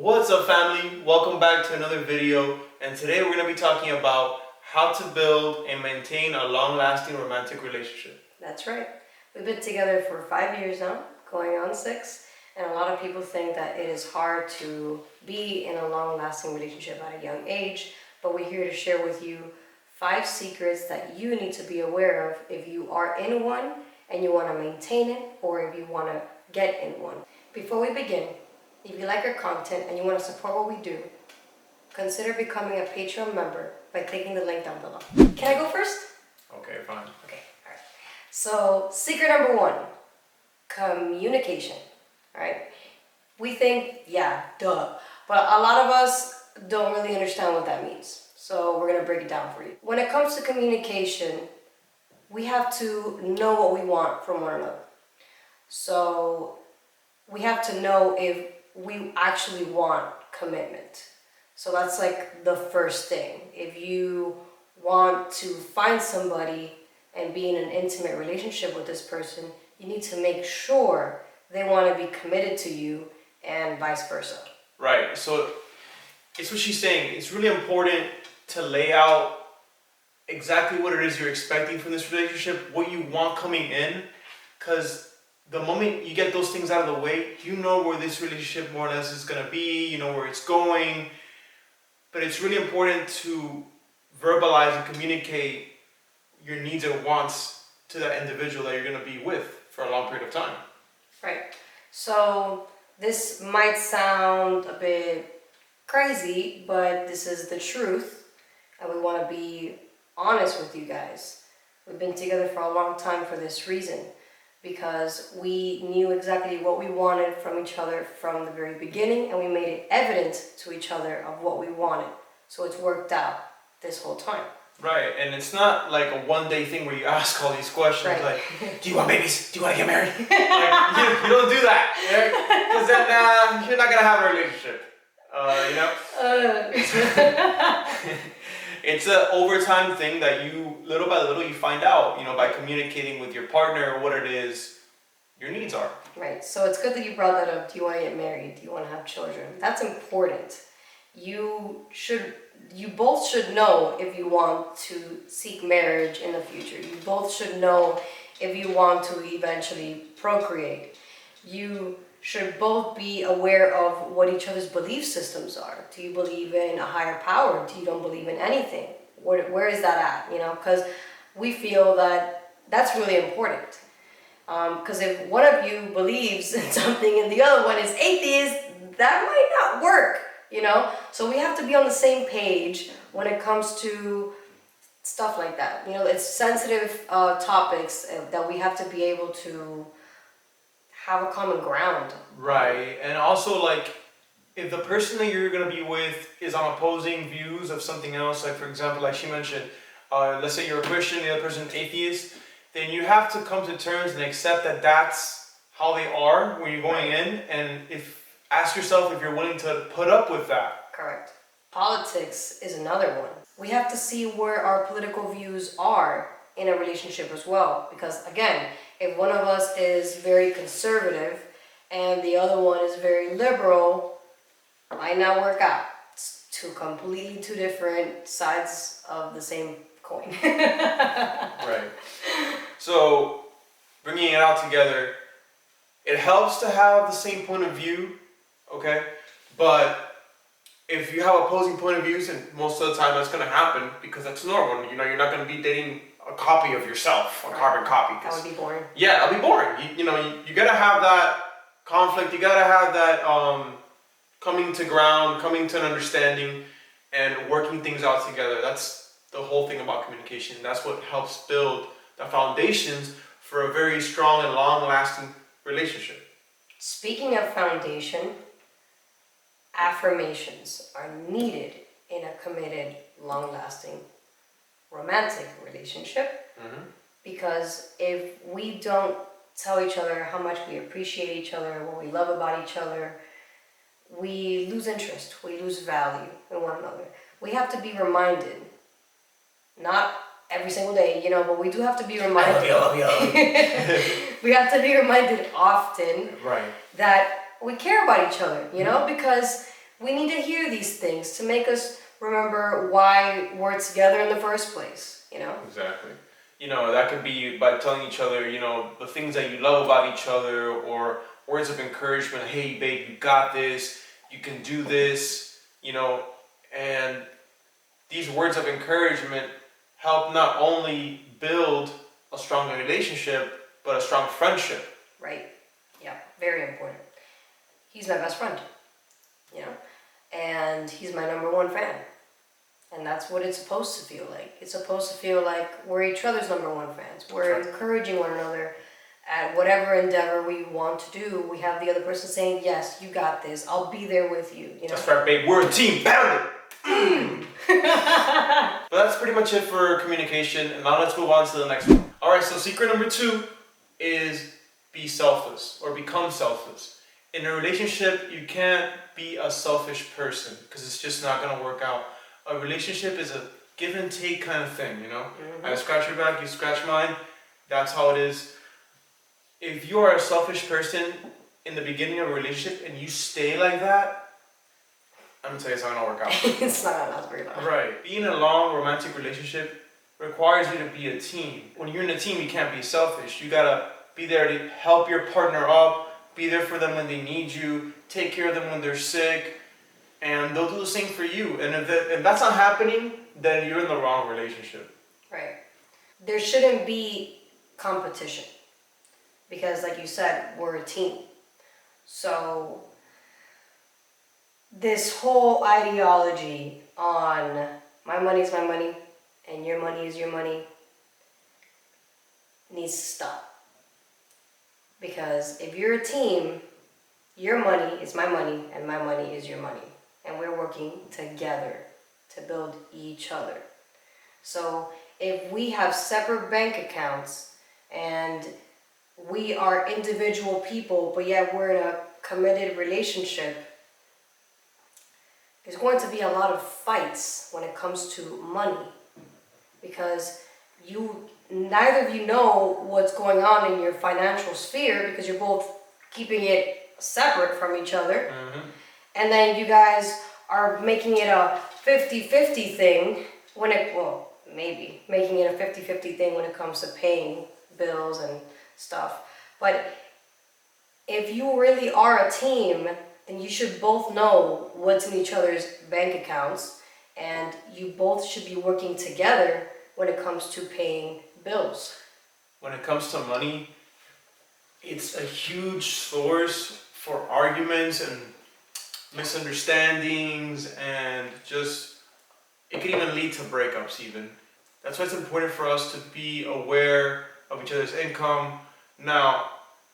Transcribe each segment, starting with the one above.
What's up, family? Welcome back to another video, and today we're going to be talking about how to build and maintain a long-lasting romantic relationship. That's right. We've been together for 5 years now, going on 6, and a lot of people think that it is hard to be in a long-lasting relationship at a young age, but we're here to share with you 5 secrets that you need to be aware of if you are in one and you want to maintain it, or if you want to get in one. Before we begin, if you like our content and you want to support what we do, consider becoming a Patreon member by clicking the link down below. Can I go first? Okay, fine. Okay, all right. So, secret number 1, communication. All right. We think, yeah, duh. But a lot of us don't really understand what that means. So, we're going to break it down for you. When it comes to communication, we have to know what we want from one another. So, we have to know if we actually want commitment. So that's like the first thing. If you want to find somebody and be in an intimate relationship with this person, you need to make sure they want to be committed to you and vice versa. Right, so it's what she's saying. It's really important to lay out exactly what it is you're expecting from this relationship, what you want coming in, because the moment you get those things out of the way, you know where this relationship more or less is going to be, you know where it's going. But it's really important to verbalize and communicate your needs and wants to that individual that you're going to be with for a long period of time. Right. So this might sound a bit crazy, but this is the truth, and we want to be honest with you guys. We've been together for a long time for this reason, because we knew exactly what we wanted from each other from the very beginning, and we made it evident to each other of what we wanted. So it's worked out this whole time. Right, and it's not like a one-day thing where you ask all these questions, right. Like, do you want babies? Do you want to get married? Like, you don't do that, because then you're not going to have a relationship, It's an overtime thing that you, little by little, you find out, by communicating with your partner what it is your needs are. Right, so it's good that you brought that up. Do you want to get married? Do you want to have children? That's important. You both should know if you want to seek marriage in the future. You both should know if you want to eventually procreate. You should both be aware of what each other's belief systems are. Do you believe in a higher power? Do you don't believe in anything? Where is that at? Because we feel that that's really important. Because if one of you believes in something and the other one is atheist, that might not work, So we have to be on the same page when it comes to stuff like that. It's sensitive topics that we have to be able to have a common ground. Right, and also if the person that you're going to be with is on opposing views of something else, like for example, like she mentioned, let's say you're a Christian, the other person's atheist, then you have to come to terms and accept that that's how they are when you're going in, and ask yourself if you're willing to put up with that. Correct. Politics is another one. We have to see where our political views are in a relationship as well, because again, if one of us is very conservative and the other one is very liberal, it might not work out. It's two different sides of the same coin. Right. So, bringing it all together, it helps to have the same point of view, okay? But if you have opposing point of views, and most of the time that's going to happen because that's normal. You're not going to be dating a copy of yourself, a carbon copy. That would be boring. Yeah, that'll be boring. You got to have that conflict. You got to have that coming to ground, coming to an understanding, and working things out together. That's the whole thing about communication. That's what helps build the foundations for a very strong and long-lasting relationship. Speaking of foundation, affirmations are needed in a committed, long-lasting, romantic relationship. Mm-hmm. Because if we don't tell each other how much we appreciate each other, what we love about each other, we lose interest, we lose value in one another. We have to be reminded, not every single day, but we do have to be reminded. I love you. We have to be reminded often, right, that we care about each other, because We need to hear these things to make us remember why we're together in the first place, you know? Exactly. That could be by telling each other, the things that you love about each other, or words of encouragement. Hey, babe, you got this. You can do this. And these words of encouragement help not only build a strong relationship, but a strong friendship. Right. Yeah, very important. He's my best friend, and he's my number one fan. And that's what it's supposed to feel like. It's supposed to feel like we're each other's number one fans. We're encouraging one another at whatever endeavor we want to do. We have the other person saying, yes, you got this. I'll be there with you. That's right, babe. We're a team. Pound it. But that's pretty much it for communication. And now let's move on to the next one. All right, so secret number 2 is be selfless or become selfless. In a relationship, you can't be a selfish person because it's just not going to work out. A relationship is a give and take kind of thing, Mm-hmm. I scratch your back, you scratch mine. That's how it is. If you are a selfish person in the beginning of a relationship and you stay like that, I'm gonna tell you it's not gonna work out. It's not gonna last very long. Right. Being in a long romantic relationship requires you to be a team. When you're in a team, you can't be selfish. You gotta be there to help your partner up, be there for them when they need you, take care of them when they're sick, and they'll do the same for you. And if that's not happening, then you're in the wrong relationship. Right. There shouldn't be competition because, like you said, we're a team. So this whole ideology on my money is my money and your money is your money needs to stop. Because if you're a team, your money is my money and my money is your money. And we're working together to build each other. So if we have separate bank accounts and we are individual people, but yet we're in a committed relationship, there's going to be a lot of fights when it comes to money because neither of you know what's going on in your financial sphere because you're both keeping it separate from each other. Mm-hmm. And then you guys are making it a 50-50 thing maybe making it a 50-50 thing when it comes to paying bills and stuff. But if you really are a team, then you should both know what's in each other's bank accounts and you both should be working together when it comes to paying bills. When it comes to money, it's a huge source for arguments and misunderstandings, and just it could even lead to breakups even. That's why it's important for us to be aware of each other's income. Now,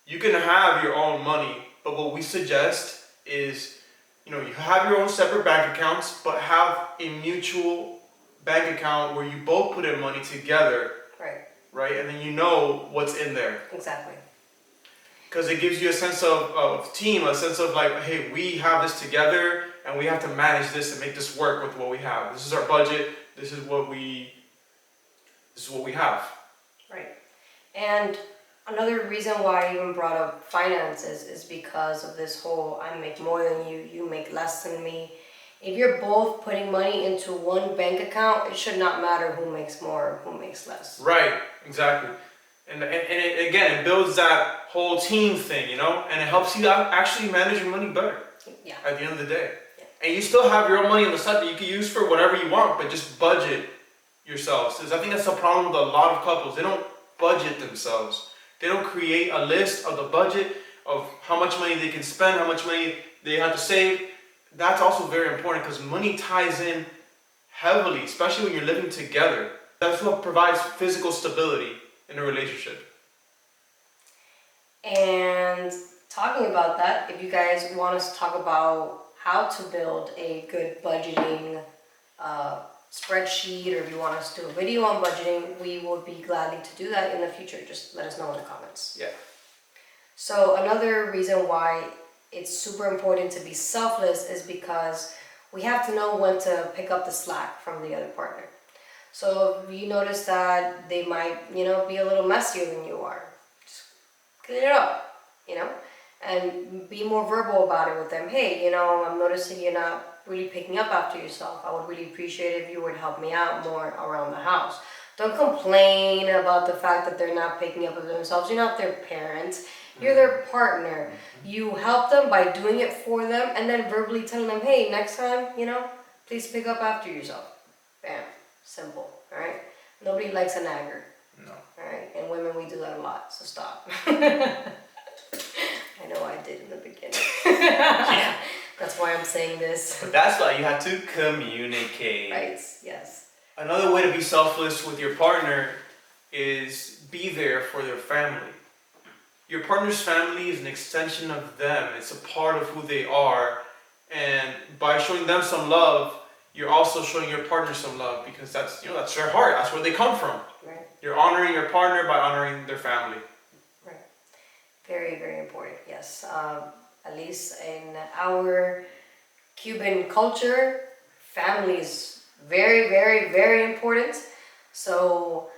you can have your own money, but what we suggest is, you have your own separate bank accounts, but have a mutual bank account where you both put in money together. Right? And then you know what's in there. Exactly. Because it gives you a sense of team, a sense of like, hey, we have this together and we have to manage this and make this work with what we have. This is our budget. This is what we have. Right. And another reason why I even brought up finances is because of this whole I make more than you, you make less than me. If you're both putting money into one bank account, it should not matter who makes more or who makes less. Right, exactly. And it builds that whole team thing, and it helps you actually manage your money better. Yeah. At the end of the day. Yeah. And you still have your own money on the side that you can use for whatever you want, but just budget yourselves. Because I think that's the problem with a lot of couples. They don't budget themselves. They don't create a list of the budget of how much money they can spend, how much money they have to save. That's also very important because money ties in heavily, especially when you're living together. That's what provides physical stability in a relationship. And talking about that, if you guys want us to talk about how to build a good budgeting spreadsheet, or if you want us to do a video on budgeting, we would be glad to do that in the future. Just let us know in the comments. Yeah. So another reason why it's super important to be selfless is because we have to know when to pick up the slack from the other partner. So if you notice that they might, be a little messier than you are, just clean it up, and be more verbal about it with them. Hey, you know, I'm noticing you're not really picking up after yourself. I would really appreciate it if you would help me out more around the house. Don't complain about the fact that they're not picking up of themselves. You're not their parents. You're their partner. You help them by doing it for them and then verbally telling them, hey, next time, you know, please pick up after yourself. Bam. Simple. All right? Nobody likes a nagger. No. All right? And women, we do that a lot, so stop. I know I did in the beginning. Yeah. That's why I'm saying this. But that's why you have to communicate. Right, yes. Another way to be selfless with your partner is be there for their family. Your partner's family is an extension of them. It's a part of who they are. And by showing them some love, you're also showing your partner some love, because that's, you know, that's their heart. That's where they come from. Right. You're honoring your partner by honoring their family. Right. Very, very important, yes. At least in our Cuban culture, family is very, very, very important. So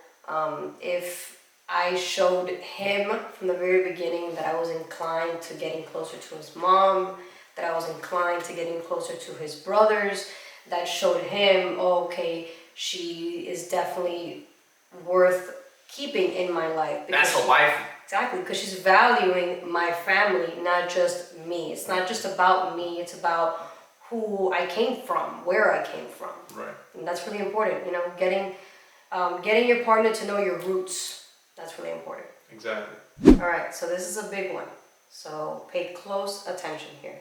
if I showed him from the very beginning that I was inclined to getting closer to his mom, that I was inclined to getting closer to his brothers, that showed him, oh, okay, she is definitely worth keeping in my life. That's a wife. Exactly, because she's valuing my family, not just me. It's not just about me, it's about who I came from, where I came from. Right. And that's really important, you know, getting your partner to know your roots. That's really important. Exactly. All right, so this is a big one. So pay close attention here.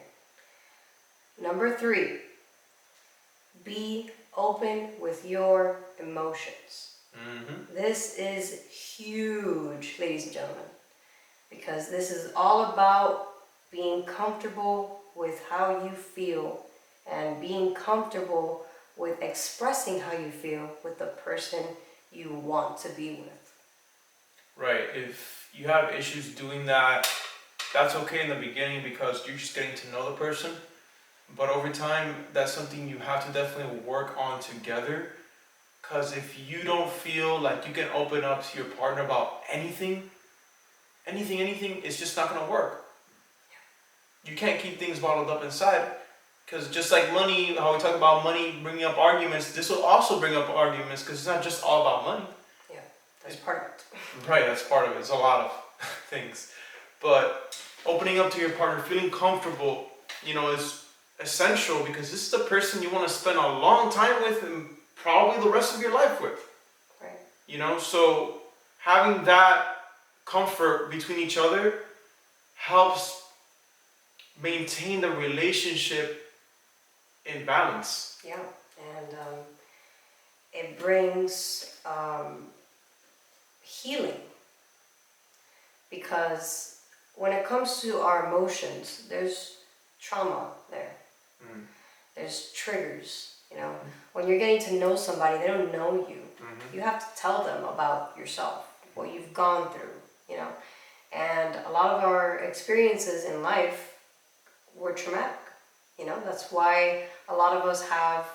Number 3, be open with your emotions. Mm-hmm. This is huge, ladies and gentlemen, because this is all about being comfortable with how you feel and being comfortable with expressing how you feel with the person you want to be with. Right. If you have issues doing that, that's okay in the beginning because you're just getting to know the person. But over time, that's something you have to definitely work on together. Because if you don't feel like you can open up to your partner about anything, it's just not going to work. You can't keep things bottled up inside. Because just like money, how we talk about money bringing up arguments, this will also bring up arguments because it's not just all about money. Yeah, that's part of it. Right, that's part of it. It's a lot of things. But opening up to your partner, feeling comfortable, you know, is essential because this is the person you want to spend a long time with and probably the rest of your life with. Right. You know, so having that comfort between each other helps maintain the relationship in balance. Yeah, and it brings healing, because when it comes to our emotions, there's trauma there. Mm. There's triggers, you know. When you're getting to know somebody, they don't know you. Mm-hmm. You have to tell them about yourself, what you've gone through, you know. And a lot of our experiences in life were traumatic. You know, that's why a lot of us have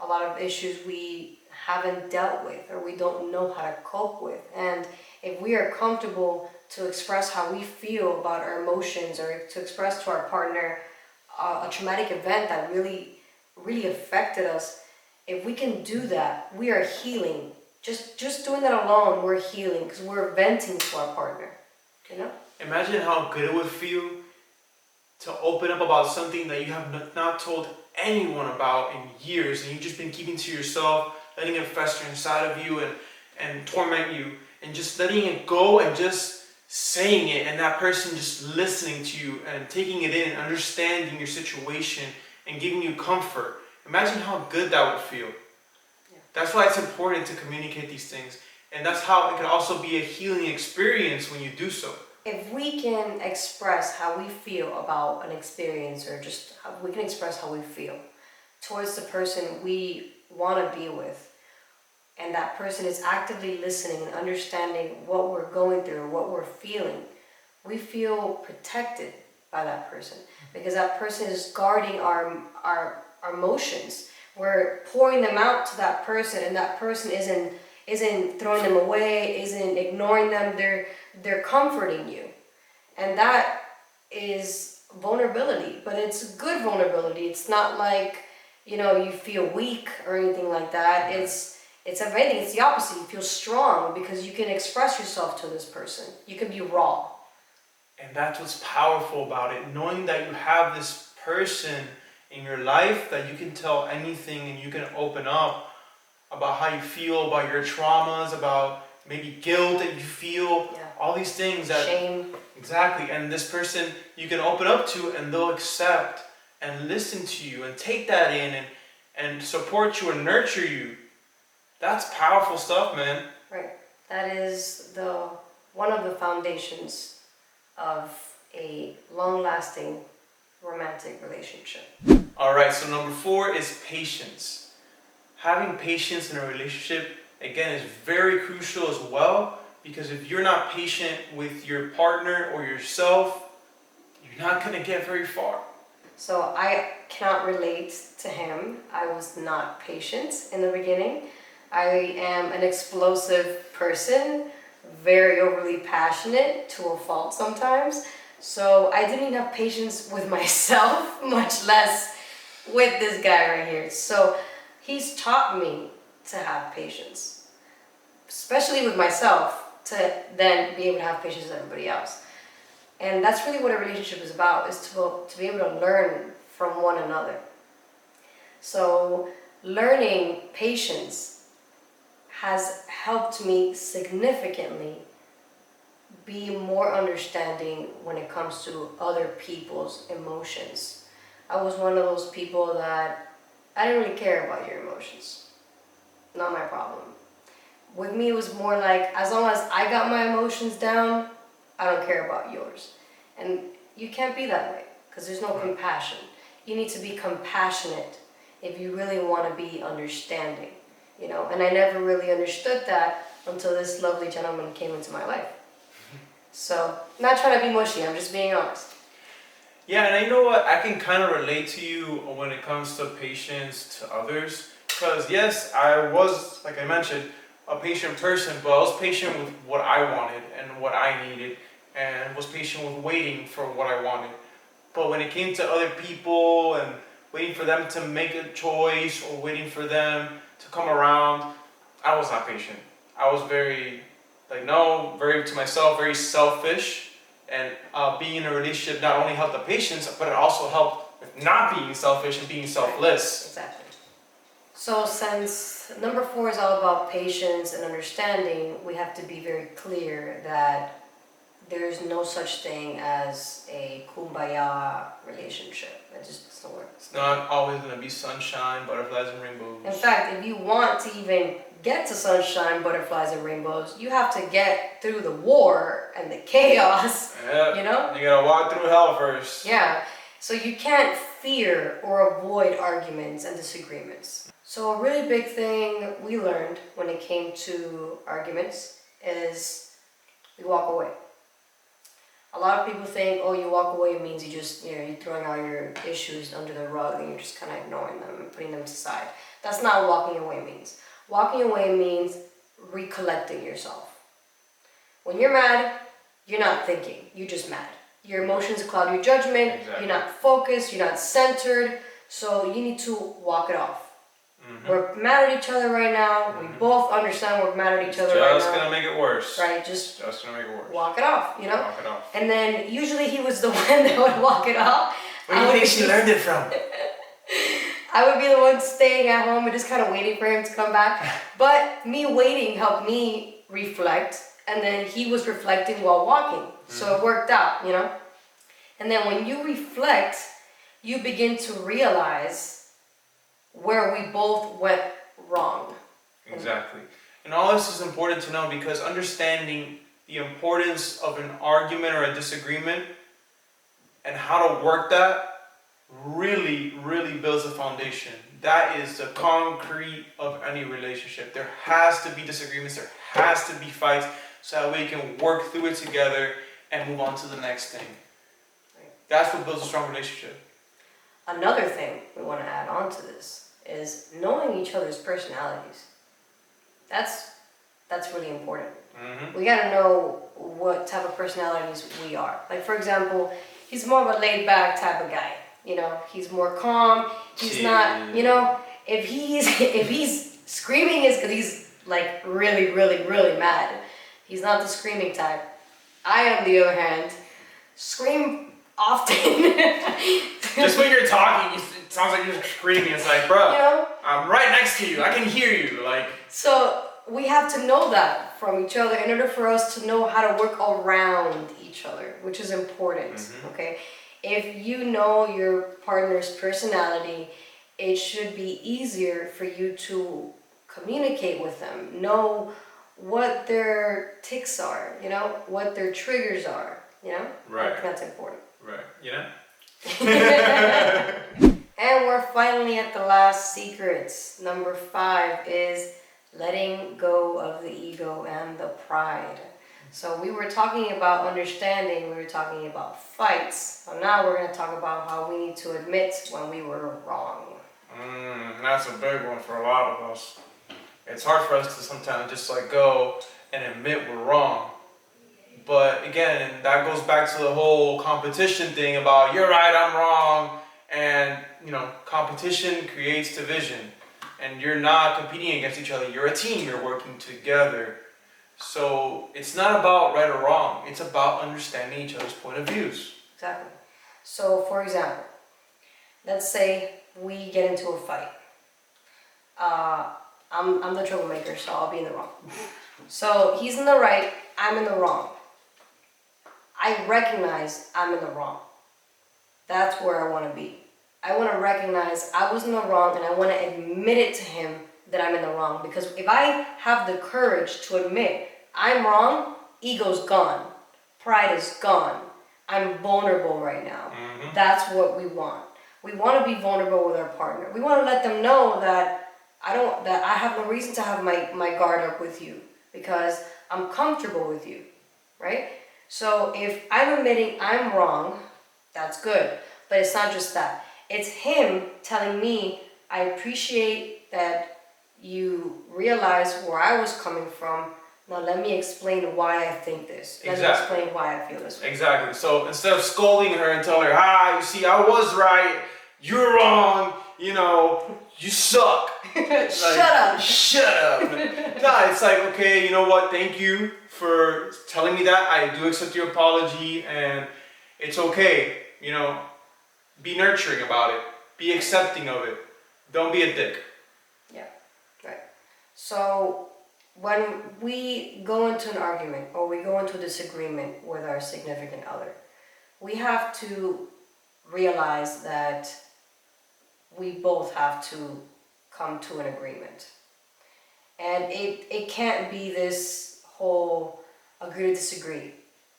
a lot of issues we haven't dealt with or we don't know how to cope with. And if we are comfortable to express how we feel about our emotions or to express to our partner a traumatic event that really, really affected us, if we can do that, we are healing. Just doing that alone, we're healing because we're venting to our partner, you know? Imagine how good it would feel to open up about something that you have not told anyone about in years and you've just been keeping to yourself, letting it fester inside of you and torment you, and just letting it go and just saying it, and that person just listening to you and taking it in and understanding your situation and giving you comfort. Imagine how good that would feel. Yeah. That's why it's important to communicate these things, and that's how it can also be a healing experience when you do so. If we can express how we feel about an experience, or just how we can express how we feel towards the person we want to be with, and that person is actively listening and understanding what we're going through, what we're feeling, we feel protected by that person because that person is guarding our emotions. We're pouring them out to that person, and that person isn't throwing them away, isn't ignoring them. They're comforting you, and that is vulnerability, but it's good vulnerability. It's not like, you feel weak or anything like that. It's everything. It's the opposite. You feel strong because you can express yourself to this person. You can be raw. And that's what's powerful about it. Knowing that you have this person in your life that you can tell anything and you can open up about how you feel, about your traumas, about maybe guilt that you feel, all these things that... Shame. Exactly. And this person you can open up to and they'll accept and listen to you and take that in and support you and nurture you. That's powerful stuff, man. Right. That is one of the foundations of a long-lasting romantic relationship. All right, so number 4 is patience. Having patience in a relationship, again, is very crucial as well, because if you're not patient with your partner or yourself, you're not going to get very far. So I cannot relate to him. I was not patient in the beginning. I am an explosive person, very overly passionate to a fault sometimes. So I didn't even have patience with myself, much less with this guy right here. So he's taught me to have patience, especially with myself, to then be able to have patience with everybody else. And that's really what a relationship is about, is to be able to learn from one another. So learning patience has helped me significantly be more understanding when it comes to other people's emotions. I was one of those people that I didn't really care about your emotions. Not my problem. With me, it was more like, as long as I got my emotions down, I don't care about yours. And you can't be that way, because there's no compassion. You need to be compassionate if you really want to be understanding, and I never really understood that until this lovely gentleman came into my life. So, not trying to be mushy, I'm just being honest. Yeah, and you know what? I can kind of relate to you when it comes to patience to others. Because yes, I was, like I mentioned, a patient person, but I was patient with what I wanted and what I needed, and was patient with waiting for what I wanted. But when it came to other people and waiting for them to make a choice or waiting for them to come around, I was not patient. I was very, very to myself, very selfish. And being in a relationship not only helped the patience, but it also helped with not being selfish and being selfless. Exactly. So since number 4 is all about patience and understanding, we have to be very clear that there's no such thing as a kumbaya relationship. It just doesn't work. It's not always going to be sunshine, butterflies, and rainbows. In fact, if you want to even get to sunshine, butterflies, and rainbows, you have to get through the war and the chaos, Yep. You gotta walk through hell first. Yeah. So you can't fear or avoid arguments and disagreements. So a really big thing we learned when it came to arguments is we walk away. A lot of people think, oh, you walk away means you just, you're throwing all your issues under the rug and you're just kind of ignoring them and putting them aside. That's not what walking away means. Walking away means recollecting yourself. When you're mad, you're not thinking, you're just mad. Your emotions cloud your judgment, You're not focused, you're not centered, so you need to walk it off. Mm-hmm. We're mad at each other right now, we both understand we're mad at each other right now. Just gonna make it worse. Right, just gonna make it worse. Walk it off, Walk it off. And then usually he was the one that would walk it off. Where do you think she learned it from? I would be the one staying at home and just kind of waiting for him to come back. But me waiting helped me reflect, and then he was reflecting while walking. So it worked out, And then when you reflect, you begin to realize where we both went wrong. Exactly. And all this is important to know, because understanding the importance of an argument or a disagreement and how to work that really, really builds a foundation. That is the concrete of any relationship. There has to be disagreements, there has to be fights, so that we can work through it together and move on to the next thing. That's what builds a strong relationship. Another thing we want to add on to this is knowing each other's personalities. That's really important. Mm-hmm. We got to know what type of personalities we are. Like, for example, he's more of a laid back type of guy. You know, he's more calm. He's not, you know, if he's screaming, it's because he's like really, really, really mad. He's not the screaming type. I, on the other hand, scream often. Just when you're talking, it sounds like you're screaming. It's like, bro, You know? I'm right next to you. I can hear you. Like. So we have to know that from each other in order for us to know how to work around each other, which is important. Okay, if you know your partner's personality, it should be easier for you to communicate with them, know what their tics are, you know, what their triggers are, you know. Right. I think that's important. Right. You know. And we're finally at the last secrets. Number 5 is letting go of the ego and the pride. So we were talking about understanding, we were talking about fights. So now we're going to talk about how we need to admit when we were wrong. That's a big one for a lot of us. It's hard for us to sometimes just like go and admit we're wrong. But again, that goes back to the whole competition thing about you're right, I'm wrong. And, you know, competition creates division. And you're not competing against each other. You're a team. You're working together. So it's not about right or wrong. It's about understanding each other's point of views. Exactly. So, for example, let's say we get into a fight. I'm the troublemaker, so I'll be in the wrong. So he's in the right, I'm in the wrong. I recognize I'm in the wrong. That's where I want to be. I want to recognize I was in the wrong and I want to admit it to him that I'm in the wrong. Because if I have the courage to admit I'm wrong, ego's gone. Pride is gone. I'm vulnerable right now. That's what we want. We want to be vulnerable with our partner. We want to let them know that I have no reason to have my guard up with you because I'm comfortable with you, right? So if I'm admitting I'm wrong, that's good. But it's not just that. It's him telling me, I appreciate that you realize where I was coming from. Now let me explain why I think this. Let me explain why I feel this way. Exactly. So instead of scolding her and telling her, you see, I was right, you're wrong, you know, you suck. Shut up. Shut up. No, it's like, okay, you know what, thank you for telling me that. I do accept your apology and it's okay, you know. Be nurturing about it. Be accepting of it. Don't be a dick. Yeah, right. So when we go into an argument or we go into a disagreement with our significant other, we have to realize that we both have to come to an agreement. And it can't be this whole agree to disagree.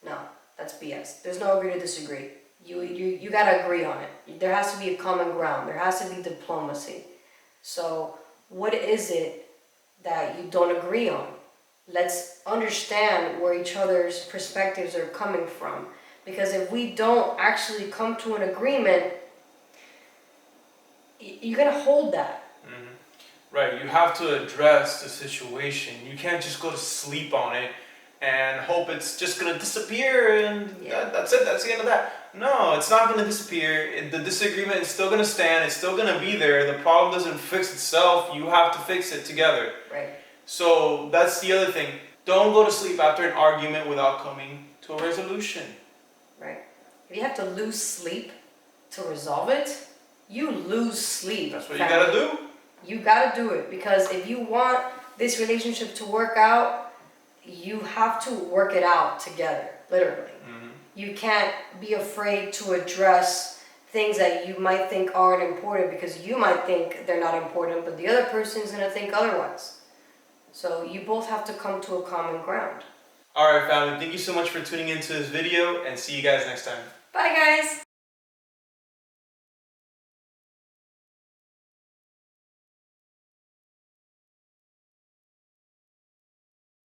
No, that's BS. There's no agree to disagree. You gotta agree on it. There has to be a common ground. There has to be diplomacy. So what is it that you don't agree on? Let's understand where each other's perspectives are coming from. Because if we don't actually come to an agreement, you're gonna hold that. Right, you have to address the situation. You can't just go to sleep on it and hope it's just gonna disappear and that's it, that's the end of that. No, it's not gonna disappear. The disagreement is still gonna stand, it's still gonna be there. The problem doesn't fix itself, you have to fix it together. Right. So that's the other thing. Don't go to sleep after an argument without coming to a resolution. Right. If you have to lose sleep to resolve it, you lose sleep. That's what you gotta do. You gotta do it because if you want this relationship to work out, you have to work it out together, literally. You can't be afraid to address things that you might think aren't important because you might think they're not important, but the other person's gonna think otherwise. So you both have to come to a common ground. Alright family, thank you so much for tuning into this video and see you guys next time. Bye guys!